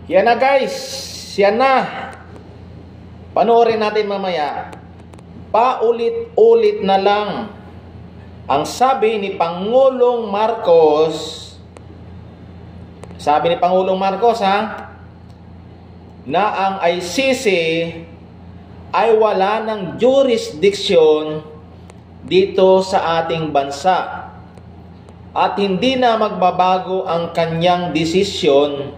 Yan na guys, yan na. Panoorin natin mamaya. Paulit-ulit na lang ang sabi ni Pangulong Marcos. Sabi ni Pangulong Marcos na ang ICC ay wala ng jurisdiction dito sa ating bansa at hindi na magbabago ang kanyang desisyon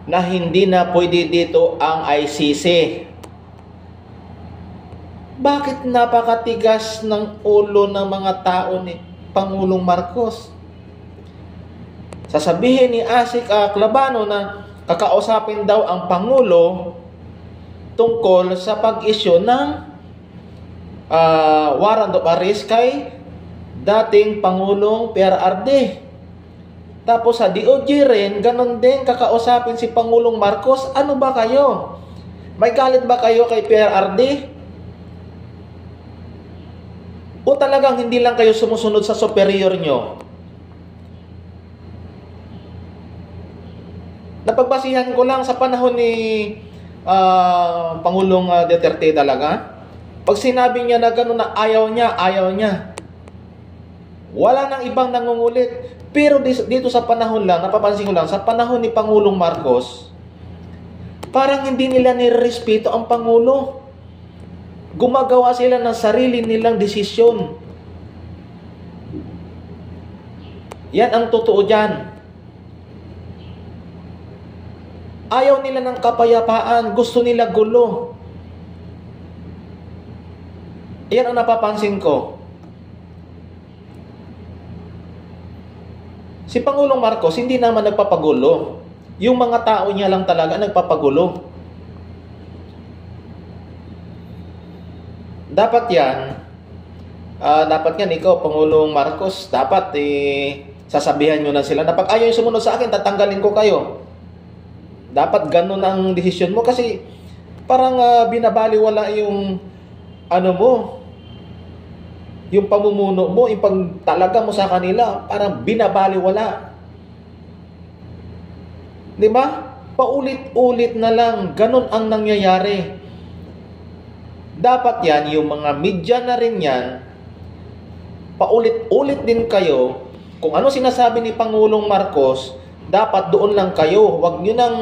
na hindi na pwede dito ang ICC. Bakit napakatigas ng ulo ng mga tao ni Pangulong Marcos? Sasabihin ni Asik Clabano na kakausapin daw ang Pangulo tungkol sa pag-issue ng warrant of arrest kay dating Pangulong PRRD. Tapos sa DOJ rin, ganun din kakausapin si Pangulong Marcos. Ano ba kayo? May galit ba kayo kay PRRD? O talagang hindi lang kayo sumusunod sa superior nyo? Napagbasihan ko lang sa panahon ni Pangulong Duterte talaga. Pag sinabi niya na gano'n na ayaw niya. Wala nang ibang nangungulit. Pero dito sa panahon lang, napapansin ko lang, sa panahon ni Pangulong Marcos, parang hindi nila nirespeto ang Pangulo. Gumagawa sila ng sarili nilang desisyon. Yan ang totoo dyan. Ayaw nila ng kapayapaan, gusto nila gulo. Yan ang napapansin ko. Si Pangulong Marcos hindi naman nagpapagulo. Yung mga tao niya lang talaga nagpapagulo. Dapat yan, ikaw, Pangulong Marcos, dapat sasabihan nyo na sila na pag ayaw yung sumunod sa akin, tatanggalin ko kayo. Dapat ganun ang desisyon mo kasi parang binabaliwala yung yung pamumuno mo, yung pagtalaga mo sa kanila, parang binabaliwala. Di ba? Paulit-ulit na lang, ganun ang nangyayari. Dapat yan, yung mga media na rin yan, paulit-ulit din kayo, kung ano sinasabi ni Pangulong Marcos, dapat doon lang kayo. Huwag nyo nang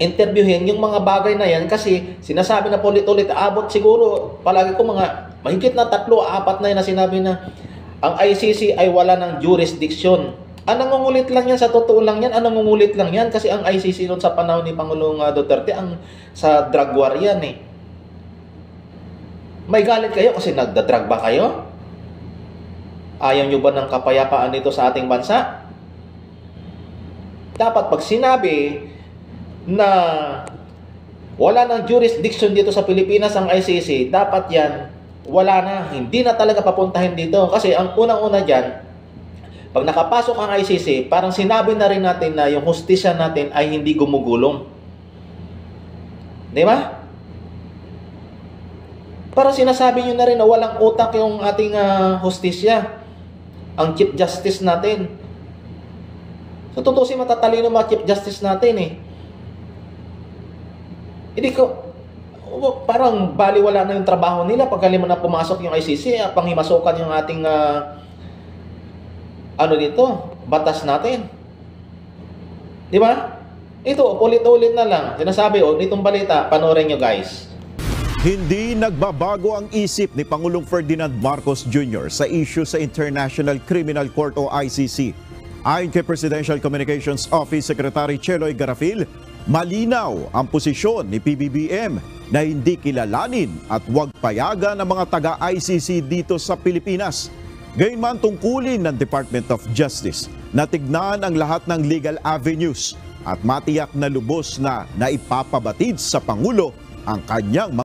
interviewin yung mga bagay na yan kasi sinasabi na paulit-ulit, abot siguro, palagi ko mga mahigit na 3-4 na yan na sinabi na ang ICC ay wala ng jurisdiction. Ang nangungulit lang yan, sa totoo lang yan, ang nangungulit lang yan kasi ang ICC noon sa panahon ni Pangulong Duterte, sa drug war yan May galit kayo kasi nagdadrag ba kayo? Ayaw nyo ba ng kapayapaan dito sa ating bansa? Dapat pag sinabi na wala ng jurisdiction dito sa Pilipinas ang ICC, dapat yan, wala na. Hindi na talaga papuntahin dito. Kasi ang unang-una dyan, pag nakapasok ang ICC, parang sinabi na rin natin na yung hustisya natin ay hindi gumugulong. Di ba? Parang sinasabi nyo na rin na walang utak yung ating hustisya. Ang Chief Justice natin. So, totoo si matatalino mga Chief Justice natin Hindi ko, parang baliwala na yung trabaho nila pagkali mo na pumasok yung ICC, panghimasukan yung ating batas natin. Di ba? Ito, ulit-ulit na lang. Sinasabi, nitong balita, panoorin nyo guys. Hindi nagbabago ang isip ni Pangulong Ferdinand Marcos Jr. sa issue sa International Criminal Court o ICC. Ayon kay Presidential Communications Office Secretary Cheloy Garafil, malinaw ang posisyon ni PBBM na hindi kilalanin at huwag payagan ng mga taga-ICC dito sa Pilipinas. Gayunman tungkulin ng Department of Justice na tignan ang lahat ng legal avenues at matiyak na lubos na naipapabatid sa Pangulo ang kanyang